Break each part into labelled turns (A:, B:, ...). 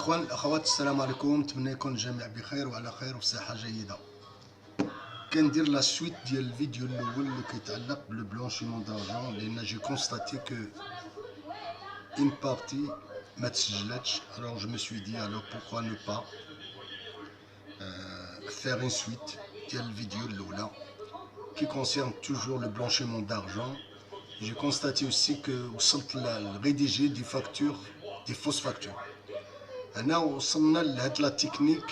A: اخوان الاخوات، السلام عليكم. نتمنى يكون الجميع بخير وعلى خير وبصحه جيده. كندير لا سويت ديال الفيديو الاول اللي كيتعلق بالبلونشيمون دارجون، لان جي كونستاتي كو اون بارتي ما تسجلتش. الوغ جو مي سوي دي الوغ بوركوا نو با فير اون سويت ديال الفيديو الاولى كي كونسيرن توجور لو بلونشيمون دارجون. جي كونستاتي اوسي كو وصلت للريديجي دي فاكتور دي فوس فاكتور. هنا وصلنا لهاد لا تكنيك،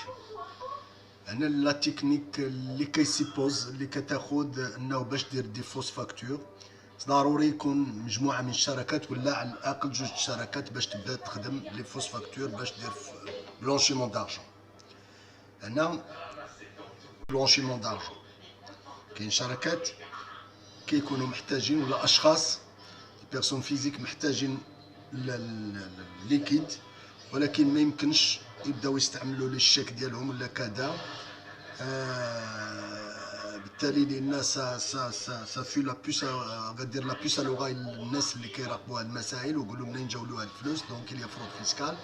A: هنا لا تكنيك اللي كيسيبوز اللي كتاخد انه باش دير دي فوس فاكتور ضروري يكون مجموعه من الشركات ولا على الاقل جوج الشركات باش تبدا تخدم لي فوس فاكتور باش دير بلونشيمون دارجون. هنا بلونشيمون دارجون كاين شركات كيكونوا محتاجين ولا اشخاص بيرسون فيزيك محتاجين ليكيد، ولكن ما يمكنش يبداو يستعملوا لي الشيك ديالهم ولا كذا. بالتالي لان سا في لا بوس غادير لا بوس لوغاي الناس اللي كيراقبوا هاد المسائل ويقولوا منين جاو له هاد الفلوس. دونك il y a fraude fiscale،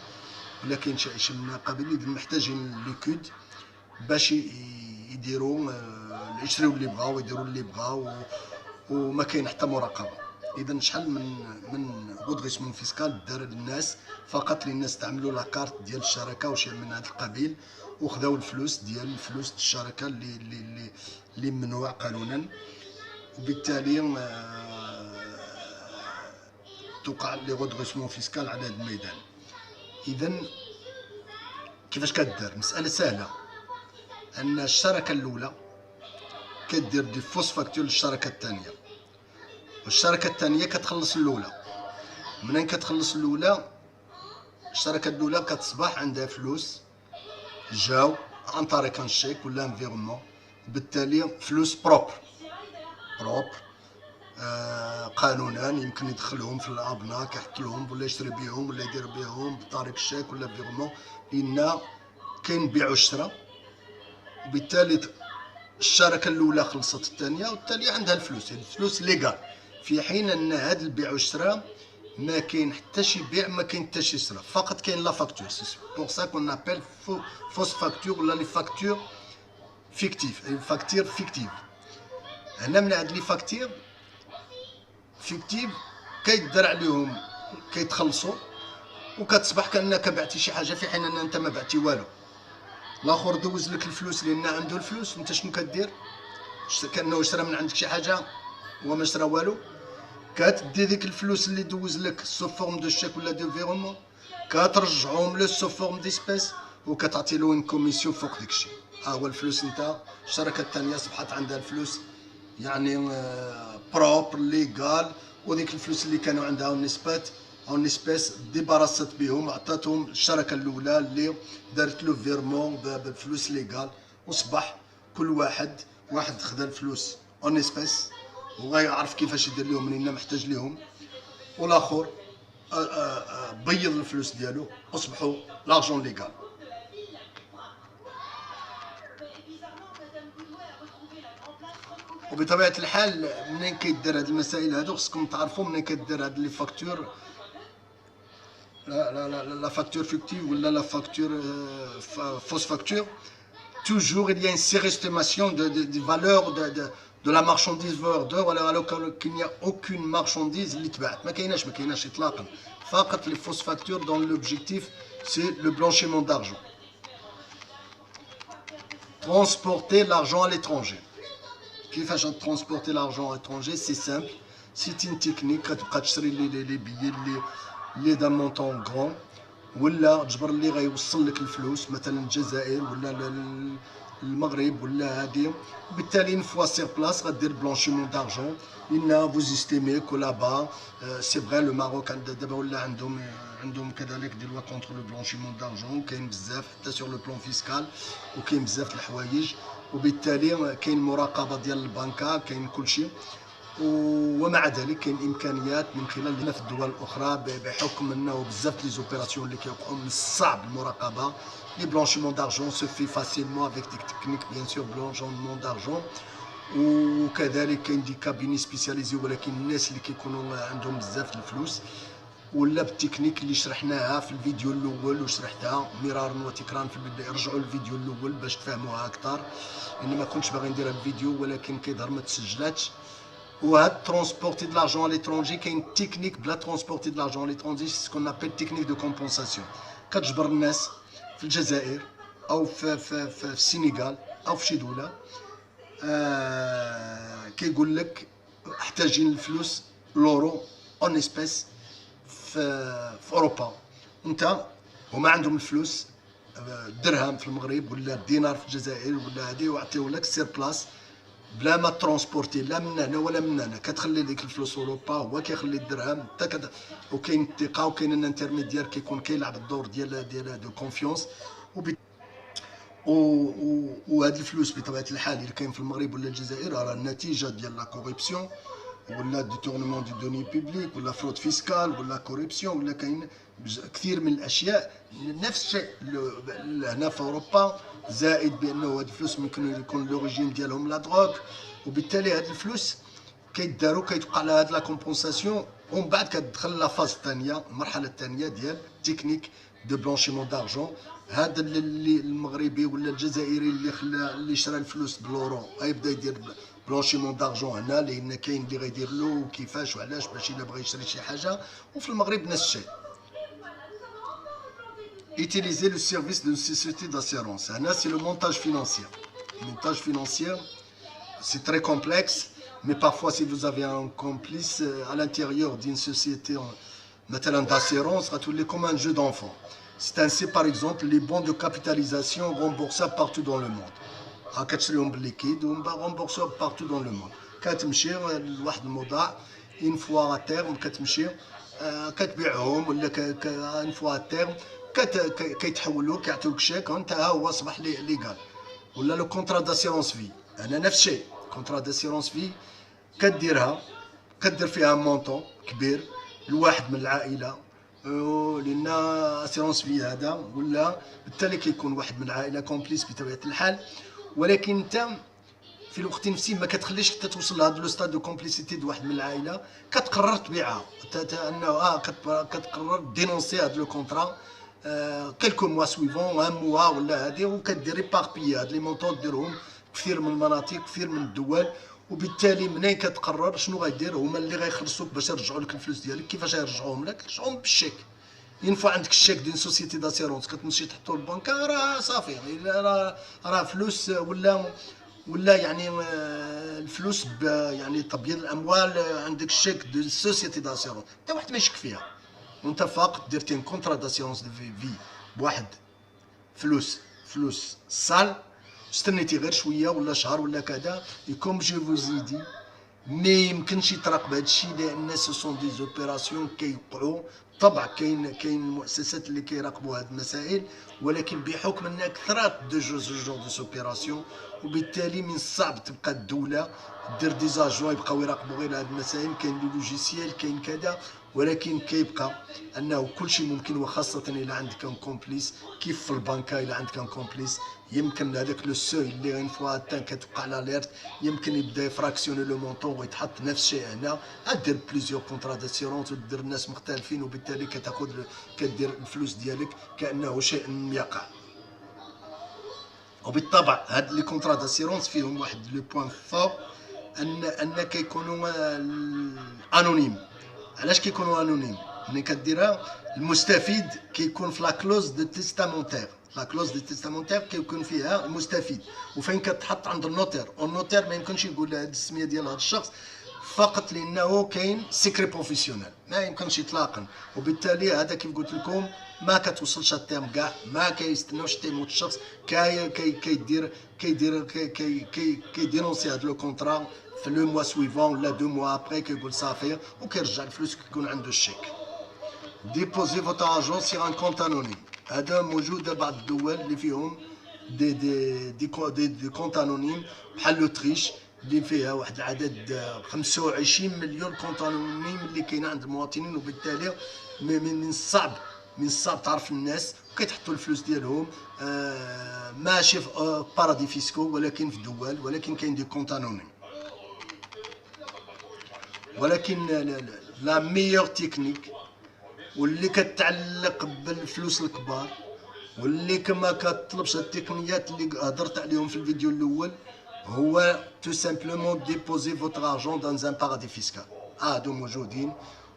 A: ولكن شي من قبيل محتاجين ليكود باش يديروا يشريوا اللي بغاو ويديروا اللي بغاو وما كاين حتى مراقبه. اذا شحال من غودغيسمون فيسكال دار للناس فقط للناس استعملوا لا كارت ديال الشركه وشي من هذا القبيل وخذاو الفلوس ديال الفلوس الشركه اللي ممنوع قانونا، وبالتالي توقع لي غودغيسمون فيسكال على هذا الميدان. اذا كيفاش كدار؟ مساله سهله، ان الشركه الاولى كدير دي فوس فاكتور للشركه الثانيه، والشركه الثانيه كتخلص الاولى. منين كتخلص الاولى الشركه الاولى كتصبح عندها فلوس جاو عن طريق ان شيك ولا انفيرمون، بالتالي فلوس بروبر قانونا يمكن يدخلهم في الابنا كيحط لهم ولا يشري بهم ولا يدير بهم بطريق الشيك ولا انفيرمون، لان كاين بيع وشراء. وبالتالي الشركه الاولى خلصت الثانيه والثانيه عندها الفلوس، يعني الفلوس ليغال، في حين ان هذا البيع والشراء ما كاين حتى شي بيع، ما كاين حتى شي شراء، فقط كاين لا فاكتور. سي بور سا كون ابل فوس فاكتور ولا لي فاكتور فيكتيف، فاكتور فيكتيف. هنا من هاد لي فاكتور فيكتيف كيدار عليهم كيتخلصوا وكتصبح كانك بعتي شي حاجه في حين ان انت ما بعتي والو. الاخر دوز لك الفلوس لان عنده الفلوس، انت شنو كدير؟ كانه شرا من عندك شي حاجه وما شرا والو، كتدي ديك الفلوس اللي دوز لك سو فورم دو شيك ولا دو فيرمون كترجعهم له سو فورم ديسبيس وكتعطي له اون كوميسيون فوق داكشي. ها هو الفلوس، انت الشركه الثانيه صبحت عندها الفلوس يعني بروبر ليغال، وديك الفلوس اللي كانوا عندها اون اسبيس ديبارست بهم عطاتهم الشركه الاولى اللي دارت له فيرمون بالفلوس ليغال، وصبح كل واحد خدا الفلوس اون اسبيس وغيعرف كيفاش يدير لهم منين محتاج لهم، والاخر بيض الفلوس ديالو وصبحوا لارجون ليغال. وبطبيعه الحال منين كيدار هاد المسائل هادو خصكم تعرفوا منين كدير هاد لي فاكتور لا فاكتور فيكتيف ولا لا فاكتور فوس فاكتور. toujours il y a une surestimation de valeur de la marchandise vendeur alors qu'il n'y a aucune marchandise اللي تباعت. ما كايناش اطلاقا، فقط les fausses factures dont l'objectif c'est le blanchiment d'argent. Transporter l'argent à l'étranger. كيفاش transporter l'argent à l'étranger؟ c'est simple, c'est une technique. كتبقى تشري لي بيي اللي دا مونطون غران، ولا تجبر اللي غيوصل لك الفلوس مثلا الجزائر ولا المغرب ولا هادي، وبالتالي اون فوا سير بلاص غدير بلونشيمون دارجون. لان فوز استيمي كو لابا سي فغي لو ماروك دابا ولا عندهم كذلك دي لوا كونتر لو بلونشيمون دارجون، كاين بزاف حتى سور لو بلون فيسكال وكاين بزاف د الحوايج، وبالتالي كاين مراقبه ديال البنكه، كاين كلشي. ومع ذلك كاين امكانيات من خلال في الدول الاخرى بحكم انه بزاف لي زوبيراسيون اللي كيوقعوا من الصعب المراقبه. لي بلونشيمون دارجون سو في فاسيلمون افيك ديك تكنيك بيان سور بلونشيمون دارجون. وكذلك كاين دي كابيني سبيسياليزي، ولكن الناس اللي كيكونوا عندهم بزاف الفلوس ولا بالتكنيك اللي شرحناها في الفيديو الاول وشرحتها مرارا وتكرارا في البدايه. رجعوا للفيديو الاول باش تفهموها اكثر، لان ما كنتش باغي ندير الفيديو ولكن كيظهر ما تسجلاتش. وهاد ترونسبورتي دو لارجون على ليترونجي كاين تكنيك بلا ترونسبورتي دو لارجون على ليترونجي سكون ابل تكنيك دو كومبونساسيون. كتجبر الناس في الجزائر او في السنغال او في شي دوله، كيقول لك محتاجين الفلوس لورو اون اسبيس في اوروبا، انت هما عندهم الفلوس الدرهم في المغرب ولا الدينار في الجزائر ولا هادي، ويعطيو لك سير بلاس بلا ما ترونسبورتي لا من هنا ولا من هنا. كتخلي ديك الفلوس في اوروبا، هو كيخلي الدرهم حتى وكاين الثقه وكاين ان انترميديار كيكون كيلعب الدور ديال دو كونفيونس. وهاد الفلوس بطبيعه الحال اللي كاين في المغرب ولا الجزائر راه النتيجه ديال لا كوريبسيون ولا ديتورنمون دو دوني بوبليك ولا فرود فيسكال ولا كوريبسيون ولا كاين كثير من الاشياء. نفس الشيء هنا في اوروبا، زائد بانه هاد الفلوس ممكن يكون لوريجين ديالهم لا دروغ، وبالتالي هاد الفلوس كيداروا كيتوقع لها هاد لا كومبونساسيون، ومن بعد كتدخل لا فاز الثانيه، المرحله الثانيه ديال تكنيك دو بلونشيمون دارجون. هذا اللي المغربي ولا الجزائري اللي شرا الفلوس بالورو غيبدا يدير بلونشيمون دارجون هنا، لان كاين اللي غيدير له وكيفاش وعلاش باش الا بغى يشري شي حاجه. وفي المغرب نفس الشيء. Utiliser le service d'une société d'assurance. C'est le montage financier. Le montage financier, c'est très complexe, mais parfois si vous avez un complice à l'intérieur d'une société d'assurance, comme un jeu d'enfant. C'est ainsi par exemple les bons de capitalisation remboursables partout dans le monde. كتشريهم بالليكيد ومبارمبورسو بارتو دون لو موند. كتمشي لواحد الموضع اون فوا تيرم، كتمشي كتبيعهم ولا اون فوا تيرم كيتحولوا كيعطيوك شيك وانت ها هو اصبح ليغال. ولا لو كونترا داسيرونس في، انا نفس الشيء كونترا داسيرونس في كديرها، كدير فيها مونطون كبير لواحد من العائله، لان اسيرونس في هذا ولا بالتالي كيكون واحد من العائله كومبليس بطبيعه الحال. ولكن انت في الوقت نفسه ما كتخليش حتى توصل لهذا لو ستاد دو كومبليسيتي دو واحد من العائله، كتقرر تبيعها انه كتقرر دينونسي هذا لو كونترا كيلكو موا سويفون ان موا ولا هادي، وكدير ريباربي هاد لي مونطون ديرهم كثير من المناطق كثير من الدول. وبالتالي منين كتقرر شنو غيدير، هما اللي غيخلصوك باش يرجعوا لك الفلوس ديالك. كيفاش يرجعوهم لك؟ يرجعوهم بالشيك. ينفع عندك الشيك ديال سوسيتي داسيرونس كتمشي تحطو البنكه راه صافي، راه فلوس ولا يعني الفلوس يعني تبييض الاموال. عندك الشيك ديال سوسيتي داسيرونس حتى واحد ما يشك فيها، وانت فقط درتي ان كونترا داسيرونس دو في بواحد فلوس سال، استنيتي غير شويه ولا شهر ولا كذا. كوم جو فوزيدي ما يمكنش يتراقب هذا الشيء، لان سو سون دي زوبيراسيون كيوقعوا. طبعا كاين مؤسسات اللي كيراقبوا هذه المسائل، ولكن بحكم ان كثرات دو جوج دو سوبيراسيون، وبالتالي من الصعب تبقى الدوله دير دي زاجون يبقاو يراقبوا غير هذه المسائل. كاين لي لوجيسيال كاين كذا، ولكن كيبقى انه كل شيء ممكن. وخاصه الا عندك ان كومبليس كيف في البنكه، الا عندك ان كومبليس يمكن هذاك لو سوي اللي اون فوا تان كتوقع لاليرت يمكن يبدا يفراكسيوني لو مونطون ويتحط نفس الشيء هنا. دير بليزيور كونترا داسيرونس ودير ناس مختلفين، وبالتالي كدير الفلوس ديالك كانه شيء يقع. وبالطبع هاد لي كونترا داسيرونس فيهم واحد لو بوين فور، ان كيكونوا انونيم. علاش كيكونوا انونيم؟ ملي كديرها المستفيد كيكون في لا كلوز دو تيستامونتير. لا كلوز دو تيستامونتير كيكون فيها المستفيد، وفين كتحط عند النوتير. والنوتير ما يمكنش يقول هذه السميه ديال هذا الشخص فقط لانه كاين سيكري بروفيسيونيل، ما يمكنش يطلاقا. وبالتالي هذا كيف قلت لكم ما كتوصلش التيرم كاع، ما كيستناوش تيموت الشخص، كيدينونسي هذا لو كونترا في لو موا سويفون ولا دو موا ابري، كيقول صافي وكيرجع الفلوس كيكون عنده الشيك. ديبوزي فوتر اجون سيغ ان كونت انونيم. هذا موجود بعض الدول اللي فيهم دي كونت انونيم بحال لوتريش اللي فيها واحد العدد 25 مليون كونت انونيم اللي كاينه عند المواطنين. وبالتالي من الصعب تعرف الناس كيتحطوا الفلوس ديالهم ماشي في بارادي فيسكو ولكن في دول، ولكن كاين دي كونت انونيم. ولكن لا ميور تكنيك واللي كتعلق بالفلوس الكبار، واللي كما كطلبش التقنيات اللي هضرت عليهم في الفيديو الاول، هو تو سامبلومون ديبوزي فوتر ارجون دان ان بارادي فيسكال. هادو موجودين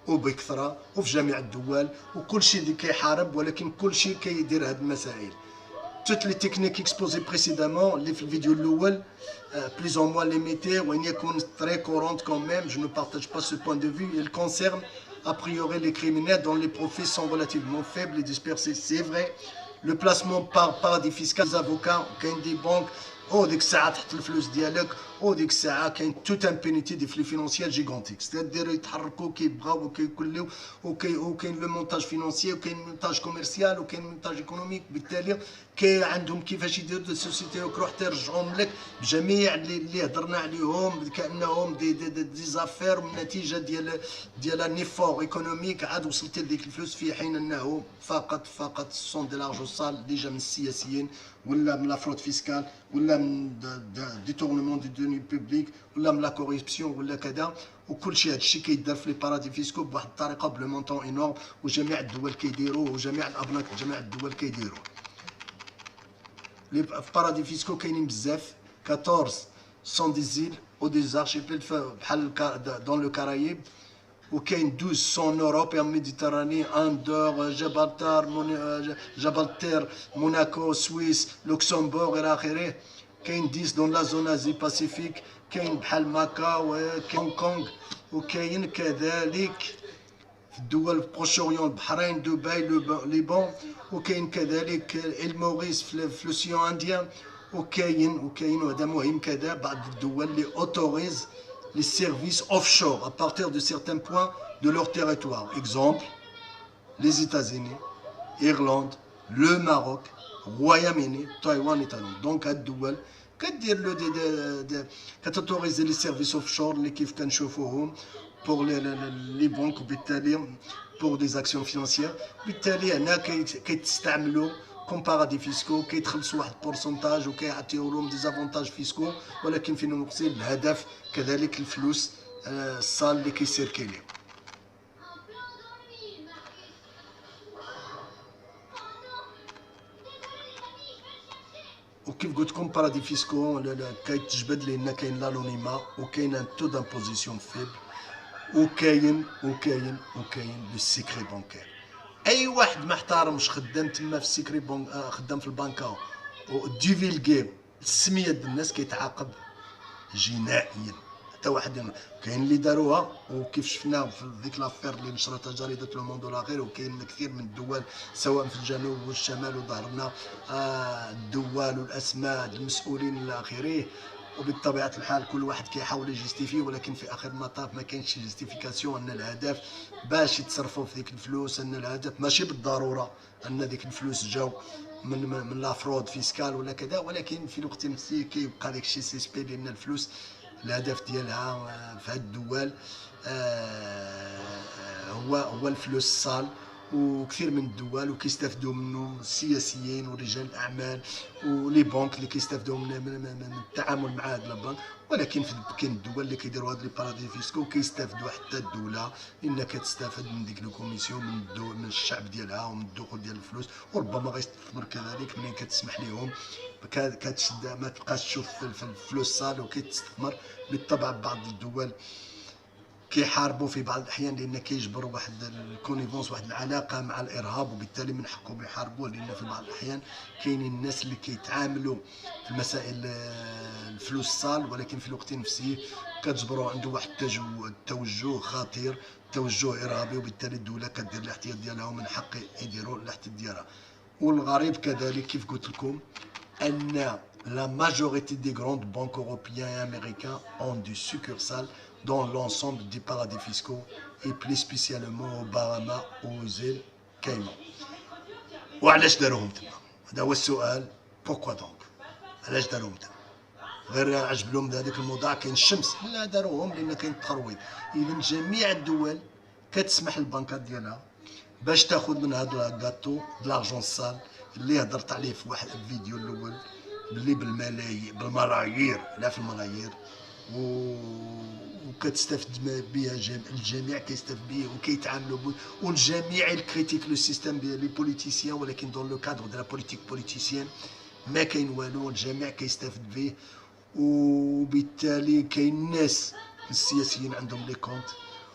A: وبكثره وفي جميع الدول، وكل شيء اللي كيحارب، ولكن كل شيء كيدير هاد المسائل. toutes les techniques exposées précédemment اللي في الفيديو الاول plus ou moins limitées وان يكون très courantes quand même. Je ne partage pas ce point de vue. Il concerne a priori les criminels dont les profits sont relativement faibles et dispersés. C'est vrai. Le placement par paradis fiscal, les avocats, كاين دي بنك وديك الساعه تحط الفلوس ديالك، وديك الساعه كاين توت امبينيتي دي فلي فينونسيال جيغونتيك، ستادير يتحركوا كيبغاو وكيكلوا، وكاين لو مونتاج فينونسي، وكاين مونتاج كوميرسيال، وكاين مونتاج ايكونوميك. بالتالي عندهم كيفاش يديروا دي سوسيتي يروحوا حتى يرجعوهم لك بجميع اللي هضرنا عليهم كانهم دي زافير من نتيجه ديال ان ايفور ايكونوميك عاد وصلت لديك الفلوس، في حين انه فقط سون دي لارجو سال اللي جا من السياسيين، ولا من لا فرود فيسكال، ولا من ديتورنمون دي دوني بوبليك، ولا من لا كوريبسيون، ولا كذا. وكل شيء هذا الشيء كيدار في لي بارادي فيسكو بواحد الطريقه بلو مونطون انورم، وجميع الدول كيديروه، وجميع الابناء جميع الدول كيديروه. لي بارادي فيسكو كاينين بزاف، 14 سون دي زيل او دي زارشيبيل بحال دون لو كارايب، وكاين 12 سون اوروب en ميديتراني، اندور، جبلتير، موناكو، سويس، لوكسمبورغ الى اخره. كاين 10 دون لا زون ازي باسيفيك، كاين بحال ماكاو، هونغ كونغ، وكاين كذلك في الدول بروش اوريون، البحرين، دبي، ليبان، وكاين كذلك الموريس في لوسيون انديان، وكاين وهذا مهم كذا بعض الدول اللي اوتوريز les services offshore à partir de certains points de leur territoire. Exemple, les États-Unis, Irlande, le Maroc, Royaume-Uni, Taïwan et Thaïlande. Donc, à الدول كدير له كتautoriser les services offshore اللي كيف كنشوفوهم pour les banques، وبالتالي pour des actions financières. بالتالي هنا كيتستعملوا كوم بارادي فيسكو، كيتخلصوا واحد البورسونتاج وكيعطيو لهم دي زافونتاج فيسكو، ولكن في المقابل الهدف كذلك الفلوس الصال اللي كيسيركيلي. وكيف قلت لكم بارادي فيسكو كيتجبد لان كاين لانونيما، وكاين ان تو دامبوزيسيون فيبل، وكاين لو سيكري بانكير. اي واحد ما احترمش خدام تما في السيكري خدام في البنكه وديفيلغي السميه ديال الناس كيتعاقب جنائيا. حتى واحد كاين اللي داروها، وكيف شفنا في ديك لافير اللي نشرتها جريده لو موند ولا غيره، وكاين كثير من الدول سواء في الجنوب والشمال وظهرنا الدول والاسماء المسؤولين الى اخره. وبطبيعه الحال كل واحد كيحاول يجيستيفي، ولكن في اخر المطاف ما كاينش جيستيفيكاسيون ان الهدف باش يتصرفوا في ديك الفلوس، ان الهدف ماشي بالضروره ان ديك الفلوس جاو من لا فرود فيسكال ولا كذا، ولكن في الوقت نفسه كيبقى داك الشيء سيسبي، لان الفلوس الهدف ديالها في هاد الدول هو الفلوس الصال، وكثير من الدول وكيستافدوا منه السياسيين ورجال الاعمال ولي بنك اللي كيستافدوا من التعامل مع هاد البنك. ولكن كاين الدول اللي كيديروا هاد لي بارادي فيسكو كيستافدوا حتى الدوله، لان كتستافد من ديك لو كوميسيون من الشعب ديالها ومن الدخول ديال الفلوس، وربما غيستثمر كذلك منين كتسمح لهم كتشد ما تبقاش تشوف في الفلوس صال وكيتستثمر. بالطبع بعض الدول كيحاربوا في بعض الاحيان لان كيجبروا واحد الكونيفونس، واحد العلاقه مع الارهاب، وبالتالي من حقهم يحاربوه، لان في بعض الاحيان كاينين الناس اللي كيتعاملوا في المسائل الفلوس الصال، ولكن في الوقت نفسه كتجبروا عنده واحد التوجه خطير، توجه ارهابي، وبالتالي الدوله كدير الاحتياط ديالها ومن حق يديروا الاحتياط ديالها. والغريب كذلك كيف قلت لكم ان la majorité des grandes banques européennes et américaines ont des succursales dans l'ensemble des paradis fiscaux et plus spécialement aux Bahamas ou aux îles Caïmans. وعلاش داروهم تما؟ هذا هو السؤال. بوكوا دونك؟ علاش داروهم تما؟ غير عجب لهم هذاك الموضوع كاين الشمس؟ لا، داروهم لان كاين التخرويض. اذا جميع الدول كتسمح للبنكات ديالها باش تاخذ من هذا الكاطو دلارجون سال اللي هضرت عليه في واحد الفيديو الاول، باللي بالملايير، لا في الملايير، وكتستافد بها الجميع كيستافد به وكيتعاملوا والجميع الكريتيك لو سيستيم لي بوليتيسيان، ولكن دون لو كادر دو لا بوليتيك بوليتيسيان ما كاين والو، الجميع كيستافد به. وبالتالي كاين ناس السياسيين عندهم لي كونت،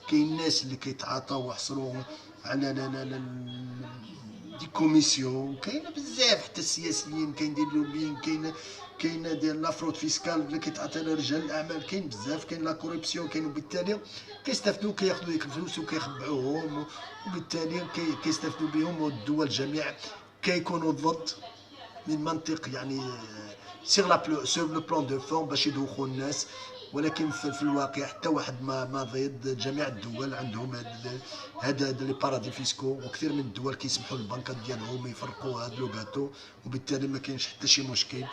A: كاين ناس اللي كيتعاطاو ويحصروا على لا لا لا دي كوميسيون، كاينه بزاف حتى السياسيين، كاين ديال لوبين، كاينه ديال لافرود فيسكال اللي كيتعطى لرجال الاعمال، كاين بزاف، كاين لا كوربسيون، كاين. وبالتالي كيستافدوا كياخذوا ديك الفلوس وكيخبعوهم، وبالتالي كيستافدوا بهم، والدول جميع كيكونوا ضد من منطق يعني سيغ لو بلان دو فون باش يدوخوا الناس. ولكن في الواقع حتى واحد ما ضد. جميع الدول عندهم هذا لي بارادي فيسكو، وكثير من الدول كيسمحوا للبنكات ديالهم يفرقوا هذا لو غاتو، وبالتالي ما كاينش حتى شي مشكل.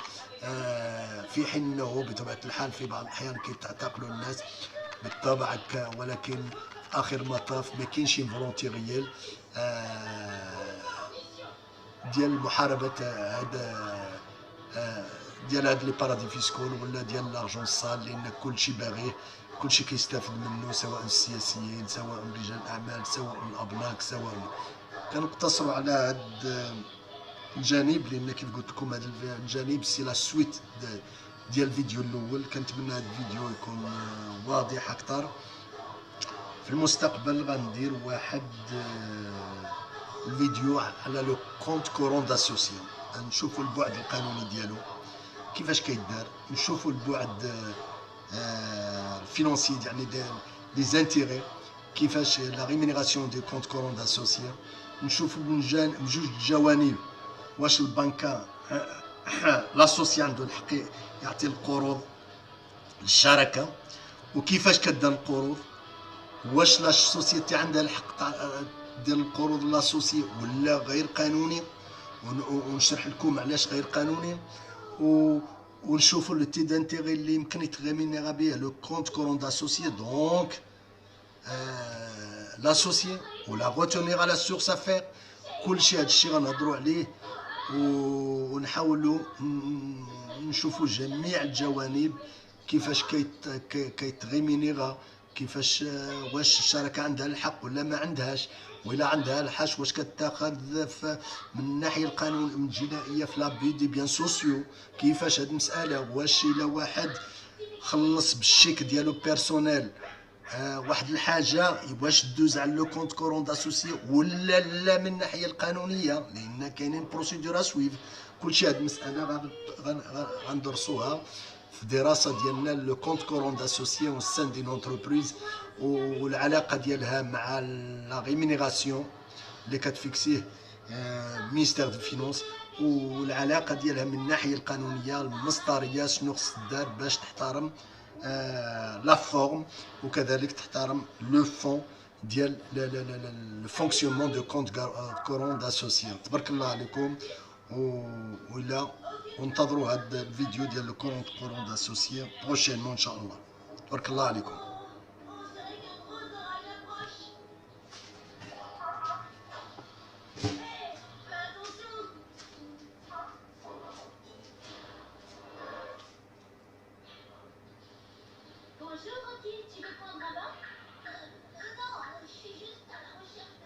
A: في حين انه بطبيعه الحال في بعض الاحيان كيتعتقلوا الناس بالطبع، ولكن في اخر المطاف ما كاينش فولونتي ريال ديال محاربه هذا ديال هاد لي بارادي فيسكول ولا ديال لارجون سال، لان كلشي باغيه، كلشي كيستافد منه، سواء السياسيين سواء رجال الاعمال سواء الابناك سواء. كنقتصروا على هاد الجانب، لان كيف قلت لكم هذا الجانب سي لا سويت ديال الفيديو الاول. كنتمنى هذا الفيديو يكون واضح اكثر. في المستقبل غندير واحد الفيديو على لو كونت كورون داسوسيون، نشوفوا البعد القانوني ديالو كيفاش كيدار، نشوفوا البعد الفينونسي يعني دي زانتيغي، كيفاش لا ريمينيراسيون دي كونت كورون داسوسيون، نشوفوا من جوج الجوانب واش البنكه لاسوسي عنده الحق يعطي القروض للشركه وكيفاش كدار القروض، واش لا سوسيتي عندها الحق دير القروض لاسوسي ولا غير قانوني، ونشرح لكم علاش غير قانوني، ونشوفوا لو تي دانتيغي اللي يمكن يتغيمينيغا به لو كونت كورون داسوسي. دونك لاسوسي ولا غوتونيغ على سورس افير، كلشي هادشي غنهضروا عليه، ونحاولوا نشوفوا جميع الجوانب كيفاش كيتغيمينيغا، كيفاش واش الشركه عندها الحق ولا ما عندهاش، وإلا عندها الحق واش كتاخذ من الناحيه القانون من الجنائيه في لابي دي بيان سوسيو، كيفاش هاد المساله، واش الا واحد خلص بالشيك ديالو بيرسونيل واحد الحاجه واش دوز على لو كونت كورون داسوسي ولا لا من الناحيه القانونيه، لان كاينين بروسيدور سويف. كلشي هاد المساله غندرسوها في دراسه ديالنا لو كونت كورون داسوسي والسان دي نونتربريز، والعلاقه ديالها مع لا ريمينيراسيون اللي كتفيكسيه مينيستير دو فينونس، والعلاقه ديالها من الناحيه القانونيه المسطريه شنو خص دار باش تحترم لا فورم، وكذلك تحترم لو فون ديال لو فونكسيونمون دو كونت كورون داسوسيون. تبارك الله عليكم، وإلا وانتظروا هذا الفيديو ديال لو كونت كورون داسوسيون بروشينمون ان شاء الله. تبارك الله عليكم.
B: Bonjour, Rocky, tu veux prendre un bain? Non, je suis juste à la recherche